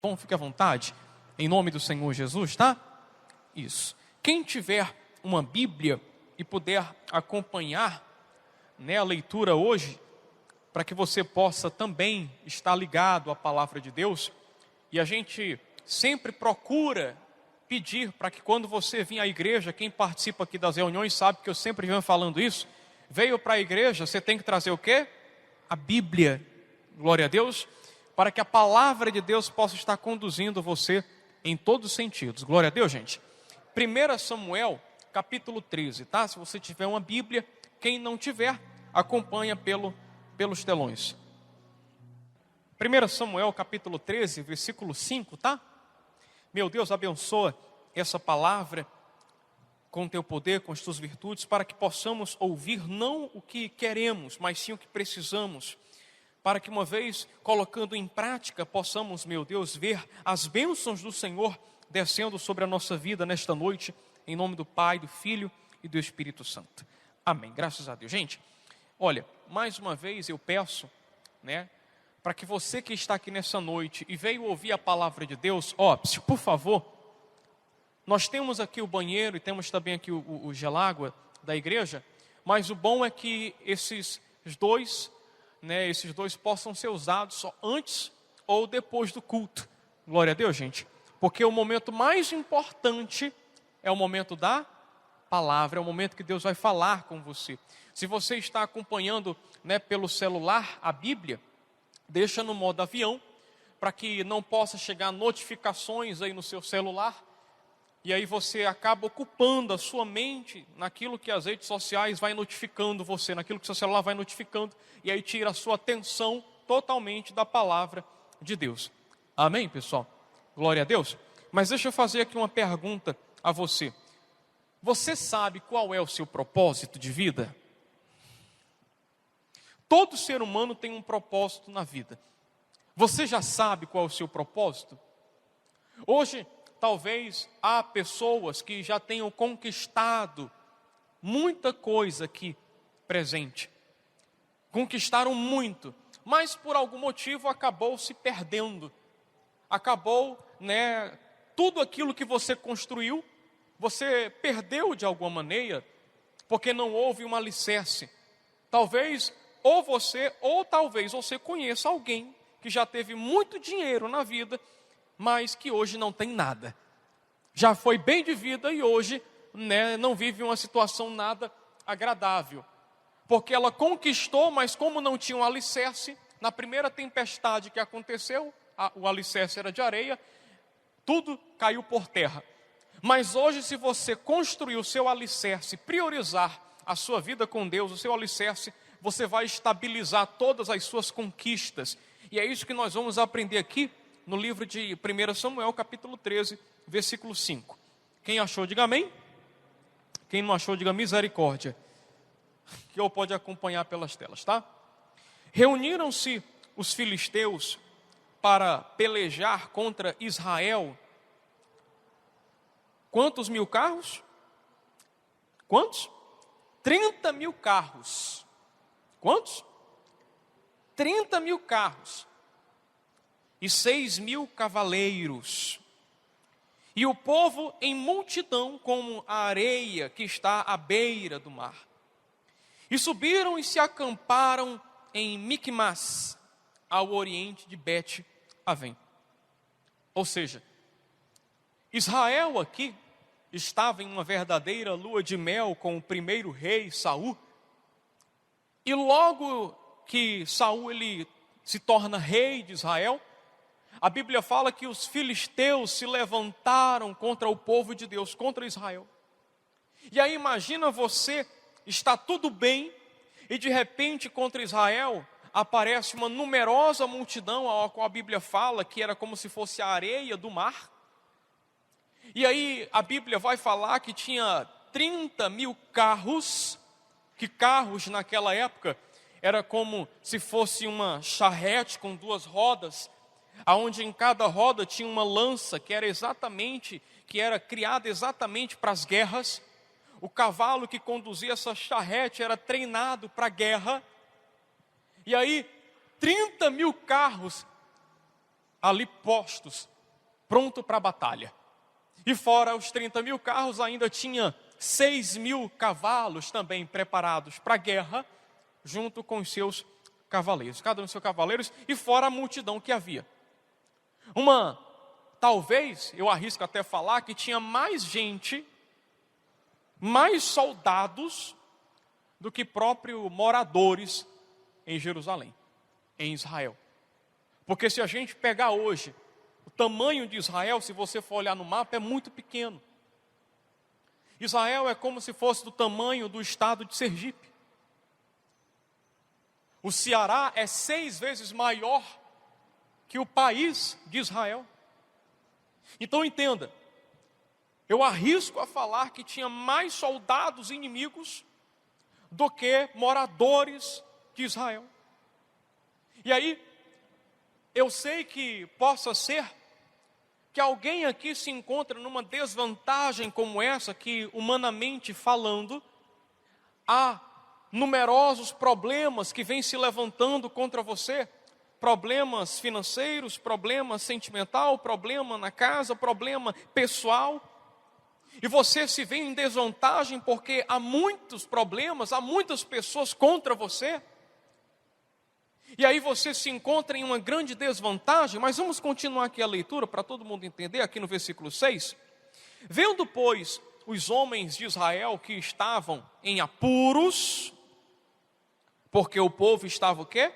Bom, fique à vontade, em nome do Senhor Jesus, tá? Isso. Quem tiver uma Bíblia e puder acompanhar, né, a leitura hoje, para que você possa também estar ligado à palavra de Deus, e a gente sempre procura pedir para que quando você vir à igreja, quem participa aqui das reuniões sabe que eu sempre venho falando isso, veio para a igreja, você tem que trazer o quê? A Bíblia, glória a Deus, para que a palavra de Deus possa estar conduzindo você em todos os sentidos. Glória a Deus, gente. 1 Samuel, capítulo 13, tá? Se você tiver uma Bíblia, quem não tiver, acompanha pelos telões. 1 Samuel, capítulo 13, versículo 5, tá? Meu Deus, abençoa essa palavra com o teu poder, com as tuas virtudes, para que possamos ouvir não o que queremos, mas sim o que precisamos. Para que uma vez colocando em prática, possamos, meu Deus, ver as bênçãos do Senhor descendo sobre a nossa vida nesta noite, em nome do Pai, do Filho e do Espírito Santo. Amém, graças a Deus. Gente, olha, mais uma vez eu peço, né, para que você que está aqui nessa noite e veio ouvir a palavra de Deus, por favor, nós temos aqui o banheiro e temos também aqui o gelágua da igreja, mas o bom é que esses dois possam ser usados só antes ou depois do culto. Glória a Deus, gente. Porque o momento mais importante é o momento da palavra, é o momento que Deus vai falar com você. Se você está acompanhando, né, pelo celular a Bíblia, deixa no modo avião, para que não possa chegar notificações aí no seu celular, e aí você acaba ocupando a sua mente naquilo que as redes sociais vai notificando você, naquilo que seu celular vai notificando, e aí tira a sua atenção totalmente da palavra de Deus. Amém, pessoal? Glória a Deus. Mas deixa eu fazer aqui uma pergunta a você. Você sabe qual é o seu propósito de vida? Todo ser humano tem um propósito na vida. Você já sabe qual é o seu propósito? Hoje, talvez há pessoas que já tenham conquistado muita coisa aqui presente. Conquistaram muito, mas por algum motivo acabou se perdendo. Acabou, né, tudo aquilo que você construiu, você perdeu de alguma maneira, porque não houve um alicerce. Talvez ou talvez você conheça alguém que já teve muito dinheiro na vida, mas que hoje não tem nada. Já foi bem de vida e hoje, né, não vive uma situação nada agradável. Porque ela conquistou, mas como não tinha um alicerce, na primeira tempestade que aconteceu, o alicerce era de areia, tudo caiu por terra. Mas hoje, se você construir o seu alicerce, priorizar a sua vida com Deus, o seu alicerce, você vai estabilizar todas as suas conquistas. E é isso que nós vamos aprender aqui no livro de 1 Samuel, capítulo 13, versículo 5. Quem achou, diga amém. Quem não achou, diga misericórdia. Que ou pode acompanhar pelas telas, tá? Reuniram-se os filisteus para pelejar contra Israel. Quantos mil carros? Quantos? 30 mil carros. Quantos? 30 mil carros. E 6 mil cavaleiros. E o povo em multidão como a areia que está à beira do mar. E subiram e se acamparam em Micmas, ao oriente de Bet-Avém. Ou seja, Israel aqui estava em uma verdadeira lua de mel com o primeiro rei Saul. E logo que Saul ele se torna rei de Israel, a Bíblia fala que os filisteus se levantaram contra o povo de Deus, contra Israel. E aí imagina você, está tudo bem, e de repente contra Israel aparece uma numerosa multidão, a qual a Bíblia fala que era como se fosse a areia do mar. E aí a Bíblia vai falar que tinha 30 mil carros, que carros naquela época era como se fosse uma charrete com 2 rodas, aonde em cada roda tinha uma lança que era criada exatamente para as guerras. O cavalo que conduzia essa charrete era treinado para a guerra. E aí 30 mil carros ali postos pronto para a batalha. E fora os 30 mil carros, ainda tinha 6 mil cavalos também preparados para a guerra, junto com os seus cavaleiros, cada um dos seus cavaleiros, e fora a multidão que havia. Talvez, eu arrisco até falar, que tinha mais gente, mais soldados, do que próprios moradores em Jerusalém, em Israel. Porque se a gente pegar hoje, o tamanho de Israel, se você for olhar no mapa, é muito pequeno. Israel é como se fosse do tamanho do estado de Sergipe. O Ceará é 6 vezes maior que o país de Israel. Então entenda, eu arrisco a falar que tinha mais soldados inimigos do que moradores de Israel. E aí, eu sei que possa ser que alguém aqui se encontra numa desvantagem como essa, que humanamente falando, há numerosos problemas que vêm se levantando contra você, problemas financeiros, problema sentimental, problema na casa, problema pessoal, e você se vê em desvantagem porque há muitos problemas, há muitas pessoas contra você, e aí você se encontra em uma grande desvantagem. Mas vamos continuar aqui a leitura para todo mundo entender, aqui no versículo 6. Vendo, pois, os homens de Israel que estavam em apuros, porque o povo estava o quê?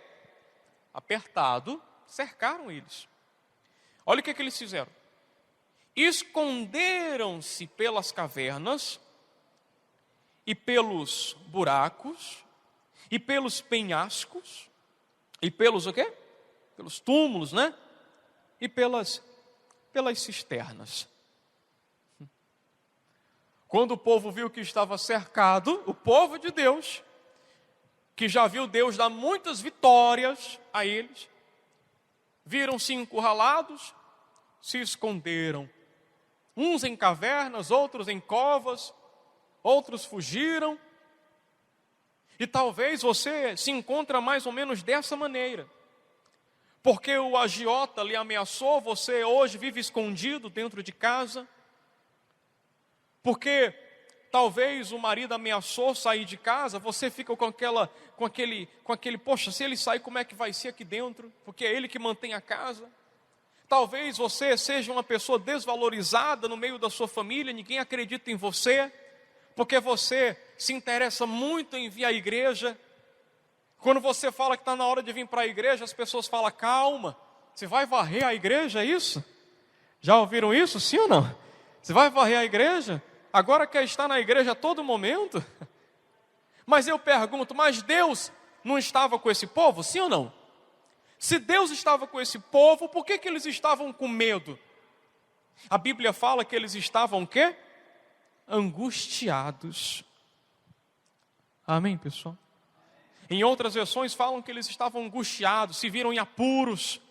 Apertado, cercaram eles. Olha o que eles fizeram. Esconderam-se pelas cavernas, e pelos buracos, e pelos penhascos, e pelos o quê? Pelos túmulos, né? E pelas cisternas. Quando o povo viu que estava cercado, o povo de Deus, que já viu Deus dar muitas vitórias a eles, viram-se encurralados, se esconderam. Uns em cavernas, outros em covas, outros fugiram. E talvez você se encontre mais ou menos dessa maneira. Porque o agiota lhe ameaçou, você hoje vive escondido dentro de casa. Porque talvez o marido ameaçou sair de casa, você fica com aquele, poxa, se ele sair, como é que vai ser aqui dentro? Porque é ele que mantém a casa. Talvez você seja uma pessoa desvalorizada no meio da sua família, ninguém acredita em você, porque você se interessa muito em vir à igreja. Quando você fala que está na hora de vir para a igreja, as pessoas falam, calma, você vai varrer a igreja, é isso? Já ouviram isso, sim ou não? Você vai varrer a igreja? Agora quer estar na igreja a todo momento? Mas eu pergunto, mas Deus não estava com esse povo, sim ou não? Se Deus estava com esse povo, por que eles estavam com medo? A Bíblia fala que eles estavam o quê? Angustiados. Amém, pessoal? Em outras versões falam que eles estavam angustiados, se viram em apuros,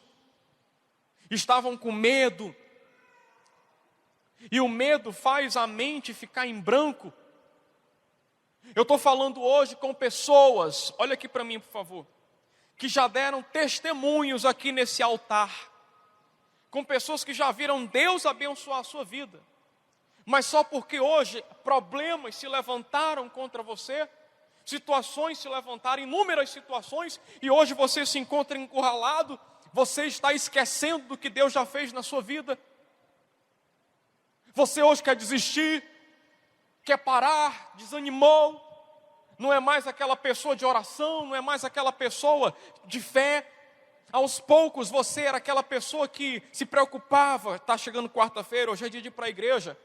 estavam com medo. E o medo faz a mente ficar em branco. Eu estou falando hoje com pessoas, olha aqui para mim, por favor, que já deram testemunhos aqui nesse altar, com pessoas que já viram Deus abençoar a sua vida, mas só porque hoje problemas se levantaram contra você, situações se levantaram, inúmeras situações, e hoje você se encontra encurralado, você está esquecendo do que Deus já fez na sua vida. Você hoje quer desistir, quer parar, desanimou, não é mais aquela pessoa de oração, não é mais aquela pessoa de fé. Aos poucos você era aquela pessoa que se preocupava, está chegando quarta-feira, hoje é dia de ir para a igreja.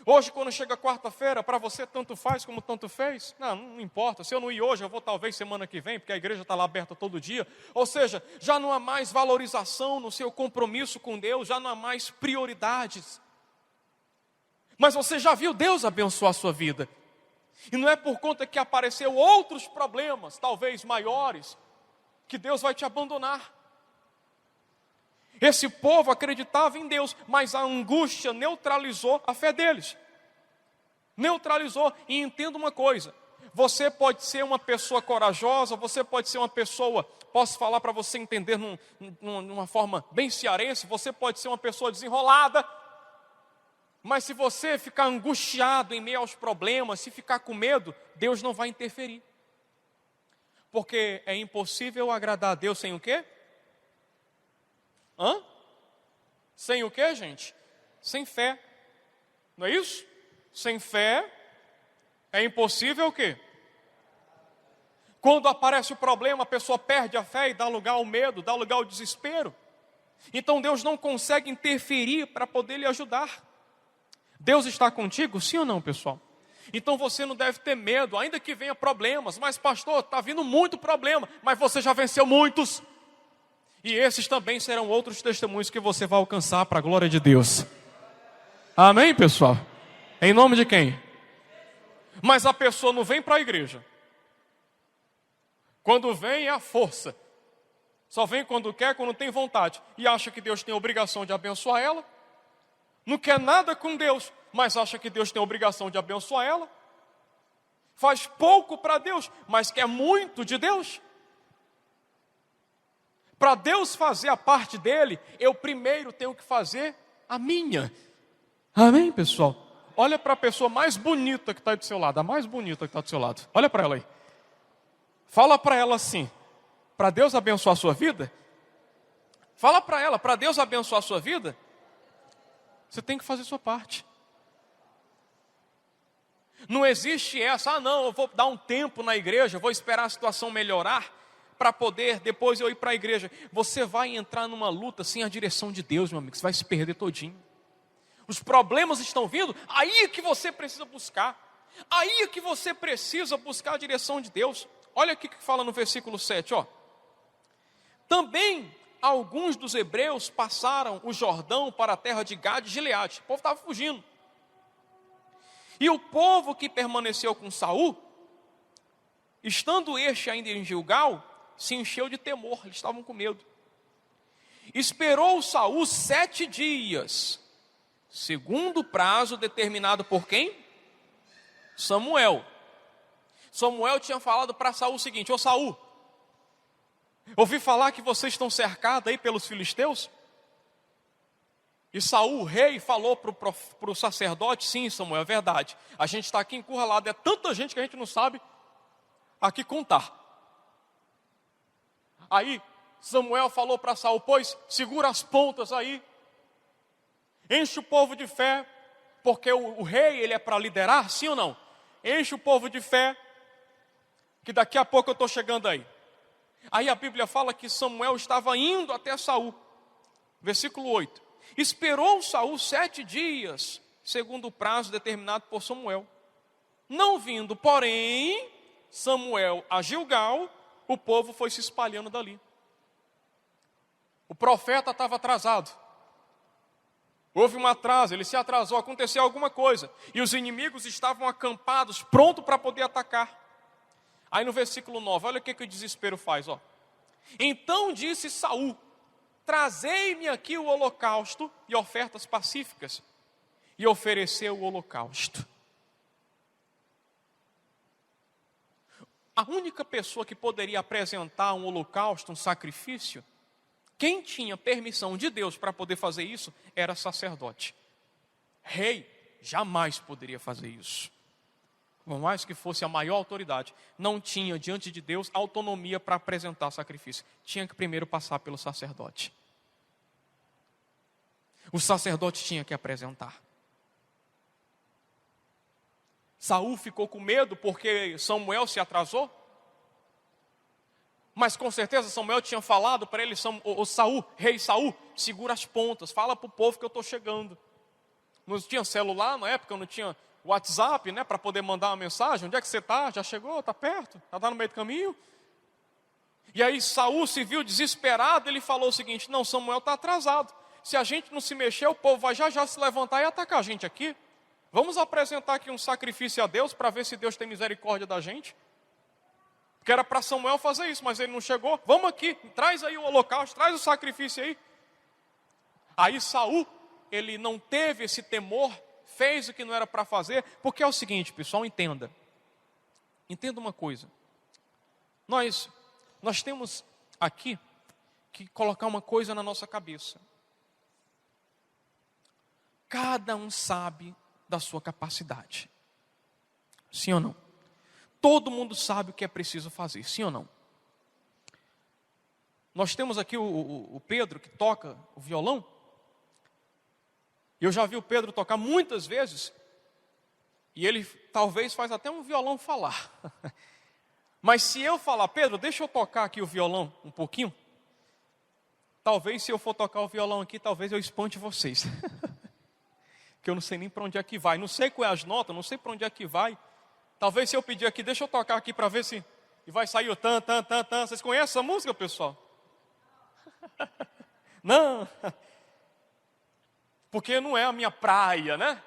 Hoje, quando chega quarta-feira, para você tanto faz como tanto fez. Não importa, se eu não ir hoje, eu vou talvez semana que vem, porque a igreja está lá aberta todo dia. Ou seja, já não há mais valorização no seu compromisso com Deus, já não há mais prioridades. Mas você já viu Deus abençoar a sua vida. E não é por conta que apareceu outros problemas, talvez maiores, que Deus vai te abandonar. Esse povo acreditava em Deus, mas a angústia neutralizou a fé deles. Neutralizou. E entenda uma coisa, você pode ser uma pessoa corajosa, você pode ser uma pessoa posso falar para você entender numa forma bem cearense, você pode ser uma pessoa desenrolada, mas se você ficar angustiado em meio aos problemas, se ficar com medo, Deus não vai interferir. Porque é impossível agradar a Deus sem o quê? Sem o quê, gente? Sem fé. Não é isso? Sem fé é impossível o quê? Quando aparece o problema, a pessoa perde a fé e dá lugar ao medo, dá lugar ao desespero. Então Deus não consegue interferir para poder lhe ajudar. Deus está contigo, sim ou não, pessoal? Então você não deve ter medo, ainda que venha problemas. Mas pastor, está vindo muito problema, mas você já venceu muitos. E esses também serão outros testemunhos que você vai alcançar para a glória de Deus. Amém, pessoal? Em nome de quem? Mas a pessoa não vem para a igreja. Quando vem é a força. Só vem quando quer, quando tem vontade. E acha que Deus tem a obrigação de abençoar ela. Não quer nada com Deus, mas acha que Deus tem a obrigação de abençoar ela. Faz pouco para Deus, mas quer muito de Deus. Para Deus fazer a parte dele, eu primeiro tenho que fazer a minha. Amém, pessoal? Olha para a pessoa mais bonita que está aí do seu lado, a mais bonita que está do seu lado. Olha para ela aí. Fala para ela assim, para Deus abençoar a sua vida. Fala para ela, para Deus abençoar a sua vida, você tem que fazer a sua parte. Não existe essa, não, eu vou dar um tempo na igreja, vou esperar a situação melhorar, para poder depois eu ir para a igreja. Você vai entrar numa luta sem a direção de Deus, meu amigo, você vai se perder todinho. Os problemas estão vindo, aí é que você precisa buscar. Aí é que você precisa buscar a direção de Deus. Olha aqui o que fala no versículo 7, ó. Também alguns dos hebreus passaram o Jordão para a terra de Gade e Gileade. O povo estava fugindo. E o povo que permaneceu com Saul, estando este ainda em Gilgal, se encheu de temor, eles estavam com medo. Esperou Saul 7 dias, segundo o prazo determinado por quem? Samuel. Samuel tinha falado para Saul o seguinte: ô Saul, ouvi falar que vocês estão cercados aí pelos filisteus? E Saul, o rei, falou para o sacerdote: sim, Samuel, é verdade. A gente está aqui encurralado, é tanta gente que a gente não sabe aqui contar. Aí Samuel falou para Saul: pois segura as pontas aí, enche o povo de fé, porque o rei ele é para liderar, sim ou não? Enche o povo de fé, que daqui a pouco eu estou chegando aí. Aí a Bíblia fala que Samuel estava indo até Saul. Versículo 8. Esperou Saul 7 dias, segundo o prazo determinado por Samuel. Não vindo, porém, Samuel a Gilgal, o povo foi se espalhando dali. O profeta estava atrasado. Houve um atraso, ele se atrasou, aconteceu alguma coisa. E os inimigos estavam acampados, prontos para poder atacar. Aí no versículo 9, olha o que o desespero faz, ó. Então disse Saul: trazei-me aqui o holocausto e ofertas pacíficas. E ofereceu o holocausto. A única pessoa que poderia apresentar um holocausto, um sacrifício, quem tinha permissão de Deus para poder fazer isso, era sacerdote. Rei jamais poderia fazer isso. Por mais que fosse a maior autoridade, não tinha diante de Deus autonomia para apresentar sacrifício. Tinha que primeiro passar pelo sacerdote. O sacerdote tinha que apresentar. Saul ficou com medo porque Samuel se atrasou. Mas com certeza Samuel tinha falado para ele: Saul, rei Saul, segura as pontas, fala para o povo que eu estou chegando. Não tinha celular na época, não tinha WhatsApp, né, para poder mandar uma mensagem. Onde é que você está? Já chegou? Está perto? Está no meio do caminho? E aí Saul se viu desesperado, ele falou o seguinte: não, Samuel está atrasado. Se a gente não se mexer, o povo vai já se levantar e atacar a gente aqui. Vamos apresentar aqui um sacrifício a Deus para ver se Deus tem misericórdia da gente. Porque era para Samuel fazer isso, mas ele não chegou. Vamos aqui, traz aí o holocausto, traz o sacrifício aí. Aí Saul, ele não teve esse temor, fez o que não era para fazer, porque é o seguinte, pessoal, entenda uma coisa. Nós temos aqui que colocar uma coisa na nossa cabeça. Cada um sabe da sua capacidade. Sim ou não? Todo mundo sabe o que é preciso fazer, sim ou não? Nós temos aqui o Pedro, que toca o violão. Eu já vi o Pedro tocar muitas vezes. E ele talvez faz até um violão falar. Mas se eu falar, Pedro, deixa eu tocar aqui o violão um pouquinho. Talvez se eu for tocar o violão aqui, talvez eu espante vocês. Que eu não sei nem para onde é que vai. Não sei qual é as notas, não sei para onde é que vai. Talvez se eu pedir aqui, deixa eu tocar aqui para ver se... E vai sair o tan, tan, tan, tan. Vocês conhecem essa música, pessoal? Não. Porque não é a minha praia, né?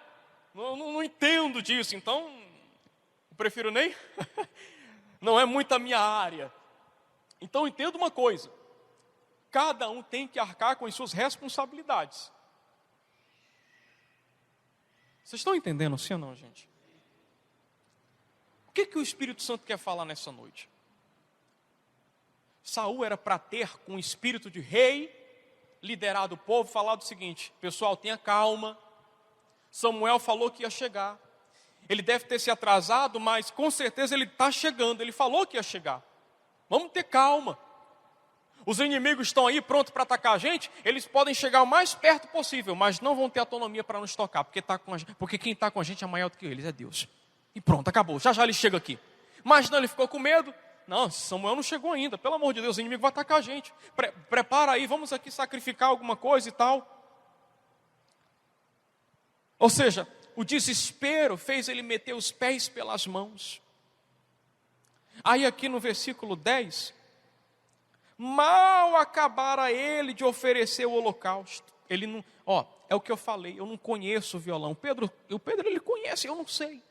Não entendo disso, então... Eu prefiro nem... Não é muito a minha área. Então entenda uma coisa. Cada um tem que arcar com as suas responsabilidades. Vocês estão entendendo, sim ou não, gente? O que o Espírito Santo quer falar nessa noite? Saul era para ter, com o espírito de rei, liderado o povo, falado o seguinte: pessoal, tenha calma. Samuel falou que ia chegar. Ele deve ter se atrasado, mas com certeza ele está chegando. Ele falou que ia chegar. Vamos ter calma. Os inimigos estão aí prontos para atacar a gente. Eles podem chegar o mais perto possível, mas não vão ter autonomia para nos tocar, porque quem está com a gente é maior do que eles, é Deus. E pronto, acabou. Já ele chega aqui. Mas não, ele ficou com medo. Não, Samuel não chegou ainda. Pelo amor de Deus, o inimigo vai atacar a gente. Prepara aí, vamos aqui sacrificar alguma coisa e tal. Ou seja, o desespero fez ele meter os pés pelas mãos. Aí aqui no versículo 10, mal acabara ele de oferecer o holocausto. Ele não, é o que eu falei, eu não conheço o violão. O Pedro ele conhece, eu não sei.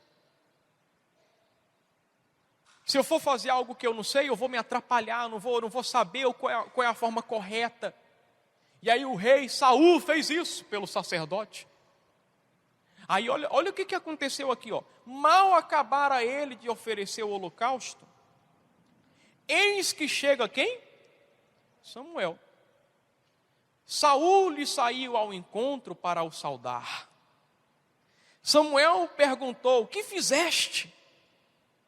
Se eu for fazer algo que eu não sei, eu vou me atrapalhar, não vou saber qual é a forma correta. E aí o rei Saul fez isso pelo sacerdote. Aí olha o que aconteceu aqui, mal acabara ele de oferecer o holocausto, eis que chega quem? Samuel. Saul lhe saiu ao encontro para o saudar. Samuel perguntou: o que fizeste?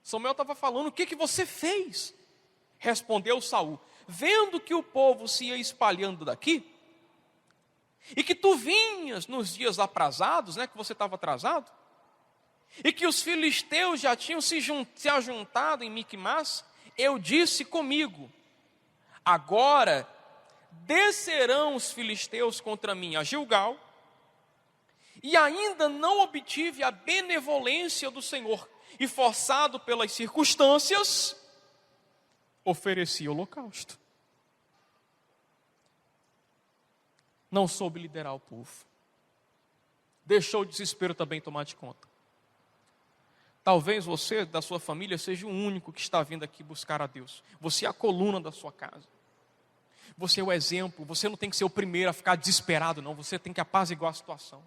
Samuel estava falando: o que você fez? Respondeu Saul: vendo que o povo se ia espalhando daqui, e que tu vinhas nos dias aprazados, né, que você estava atrasado, e que os filisteus já tinham se ajuntado em Miquimás, eu disse comigo: agora descerão os filisteus contra mim a Gilgal, e ainda não obtive a benevolência do Senhor, e forçado pelas circunstâncias, ofereci holocausto. Não soube liderar o povo. Deixou o desespero também tomar de conta. Talvez você, da sua família, seja o único que está vindo aqui buscar a Deus. Você é a coluna da sua casa. Você é o exemplo. Você não tem que ser o primeiro a ficar desesperado, não. Você tem que apaziguar a situação.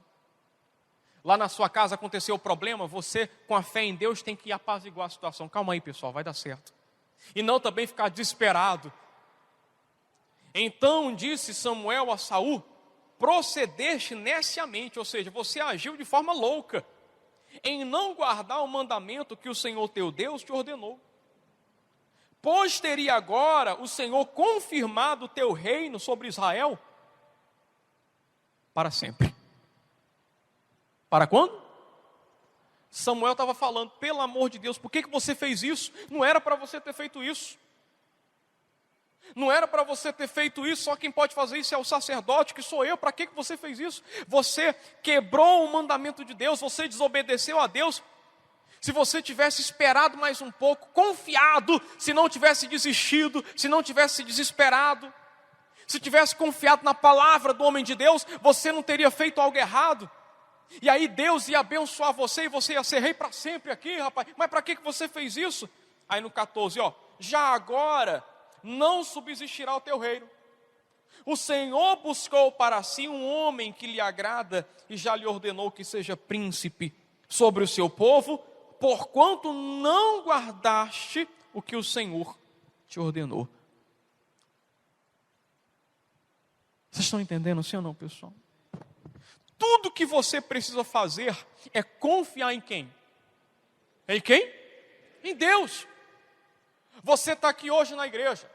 Lá na sua casa aconteceu o problema, você, com a fé em Deus, tem que apaziguar a situação. Calma aí, pessoal, vai dar certo. E não também ficar desesperado. Então disse Samuel a Saul: procedeste neciamente, ou seja, você agiu de forma louca, em não guardar o mandamento que o Senhor teu Deus te ordenou. Pois teria agora o Senhor confirmado o teu reino sobre Israel para sempre. Para quando? Samuel estava falando: pelo amor de Deus, por que você fez isso? Não era para você ter feito isso. Não era para você ter feito isso. Só quem pode fazer isso é o sacerdote, que sou eu. Para que você fez isso? Você quebrou o mandamento de Deus, você desobedeceu a Deus. Se você tivesse esperado mais um pouco, confiado, se não tivesse desistido, se não tivesse desesperado, se tivesse confiado na palavra do homem de Deus, você não teria feito algo errado. E aí Deus ia abençoar você e você ia ser rei para sempre aqui, rapaz. Mas para que você fez isso? Aí no 14, já agora não subsistirá o teu reino. O Senhor buscou para si um homem que lhe agrada e já lhe ordenou que seja príncipe sobre o seu povo, porquanto não guardaste o que o Senhor te ordenou. Vocês estão entendendo, sim ou não, pessoal? Tudo que você precisa fazer é confiar em quem? Em quem? Em Deus. Você está aqui hoje na igreja.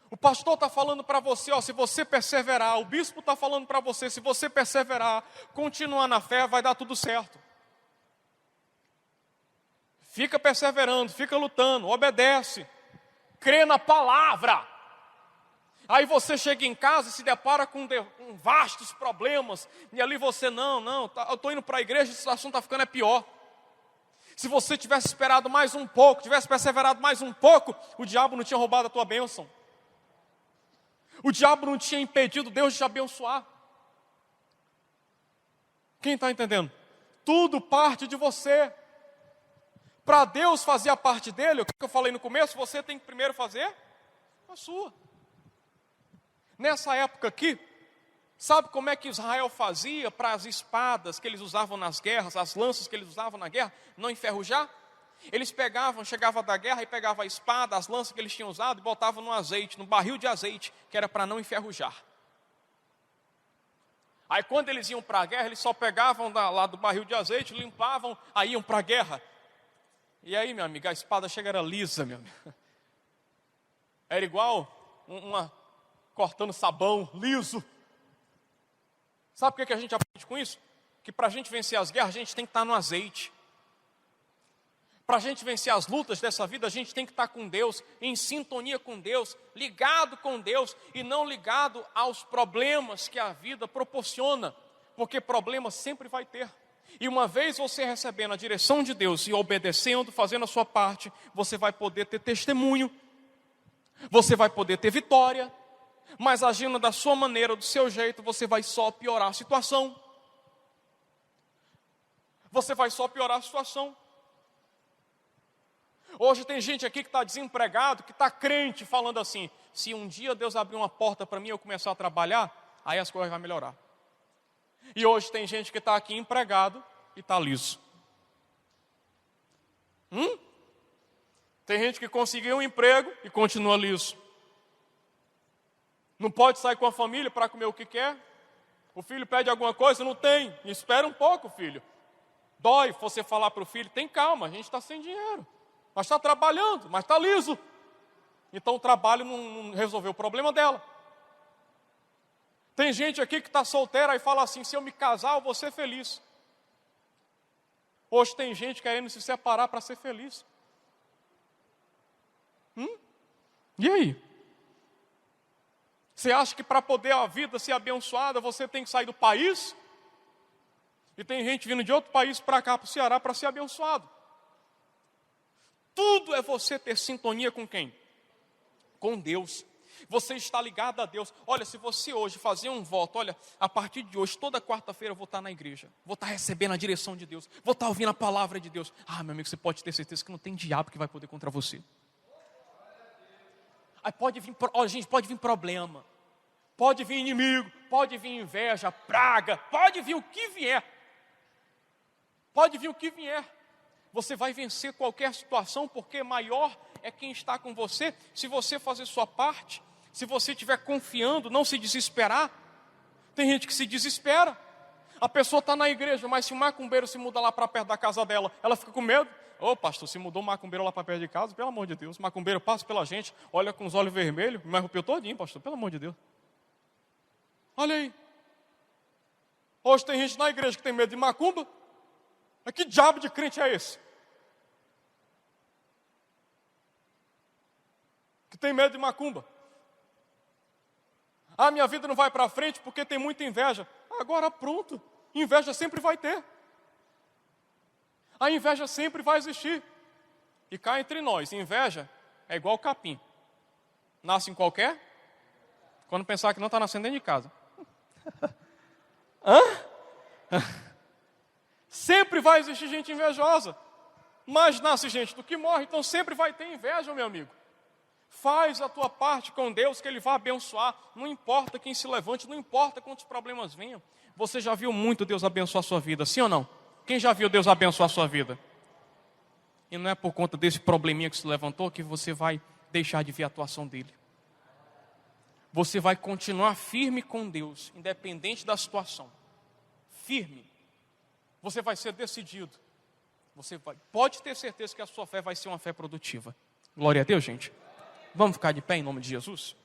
O pastor está falando para você, ó, se você perseverar. O bispo está falando para você, se você perseverar, continuar na fé, vai dar tudo certo. Fica perseverando, fica lutando, obedece. Crê na palavra. Aí você chega em casa e se depara com vastos problemas. E ali você, eu estou indo para a igreja e a situação está ficando pior. Se você tivesse esperado mais um pouco, tivesse perseverado mais um pouco, o diabo não tinha roubado a tua bênção. O diabo não tinha impedido Deus de te abençoar. Quem está entendendo? Tudo parte de você. Para Deus fazer a parte dele, o que eu falei no começo, você tem que primeiro fazer a sua. Nessa época aqui, sabe como é que Israel fazia para as espadas que eles usavam nas guerras, as lanças que eles usavam na guerra, não enferrujar? Eles chegavam da guerra e pegavam a espada, as lanças que eles tinham usado e botavam no azeite, no barril de azeite, que era para não enferrujar. Aí quando eles iam para a guerra, eles só pegavam lá do barril de azeite, limpavam, aí iam para a guerra. E aí, meu amigo, a espada era lisa, meu amigo. Era igual uma cortando sabão, liso. Sabe o que a gente aprende com isso? Que para a gente vencer as guerras, a gente tem que estar no azeite. Para a gente vencer as lutas dessa vida, a gente tem que estar com Deus, em sintonia com Deus, ligado com Deus e não ligado aos problemas que a vida proporciona, porque problemas sempre vai ter. E uma vez você recebendo a direção de Deus e obedecendo, fazendo a sua parte, você vai poder ter testemunho, você vai poder ter vitória, mas agindo da sua maneira, do seu jeito, você vai só piorar a situação. Você vai só piorar a situação. Hoje tem gente aqui que está desempregado, que está crente, falando assim, se um dia Deus abrir uma porta para mim e eu começar a trabalhar, aí as coisas vão melhorar. E hoje tem gente que está aqui empregado e está liso. Tem gente que conseguiu um emprego e continua liso. Não pode sair com a família para comer o que quer. O filho pede alguma coisa, não tem. Espera um pouco, filho. Dói você falar para o filho, tem calma, a gente está sem dinheiro. Mas está trabalhando, mas está liso. Então o trabalho não resolveu o problema dela. Tem gente aqui que está solteira e fala assim, se eu me casar eu vou ser feliz. Hoje tem gente querendo se separar para ser feliz. E aí? Você acha que para poder a vida ser abençoada, você tem que sair do país? E tem gente vindo de outro país para cá, para o Ceará, para ser abençoado. Tudo é você ter sintonia com quem? Com Deus. Você está ligado a Deus. Olha, se você hoje fazer um voto, olha, a partir de hoje, toda quarta-feira eu vou estar na igreja. Vou estar recebendo a direção de Deus. Vou estar ouvindo a palavra de Deus. Ah, meu amigo, você pode ter certeza que não tem diabo que vai poder contra você. Aí pode vir, gente, pode vir problema. Pode vir inimigo, pode vir inveja, praga, pode vir o que vier. Pode vir o que vier. Você vai vencer qualquer situação, porque maior é quem está com você. Se você fazer sua parte, se você estiver confiando, não se desesperar. Tem gente que se desespera. A pessoa está na igreja, mas se o macumbeiro se muda lá para perto da casa dela, ela fica com medo. Ô pastor, se mudou o macumbeiro lá para perto de casa, pelo amor de Deus. O macumbeiro passa pela gente, olha com os olhos vermelhos, me arrepiou todinho, pastor, pelo amor de Deus. Olha aí. Hoje tem gente na igreja que tem medo de macumba. Mas que diabo de crente é esse? Que tem medo de macumba. Ah, minha vida não vai para frente porque tem muita inveja. Agora pronto, inveja sempre vai ter. A inveja sempre vai existir. E cá entre nós, inveja é igual capim. Nasce em qualquer? Quando pensar que não está nascendo dentro de casa. Sempre vai existir gente invejosa. Mas nasce gente do que morre, então sempre vai ter inveja, meu amigo. Faz a tua parte com Deus, que Ele vai abençoar. Não importa quem se levante, não importa quantos problemas venham. Você já viu muito Deus abençoar a sua vida, sim ou não? Quem já viu Deus abençoar a sua vida? E não é por conta desse probleminha que se levantou que você vai deixar de ver a atuação dEle. você vai continuar firme com Deus, independente da situação. Firme. Você vai ser decidido. Pode ter certeza que a sua fé vai ser uma fé produtiva. Glória a Deus, gente. Vamos ficar de pé em nome de Jesus?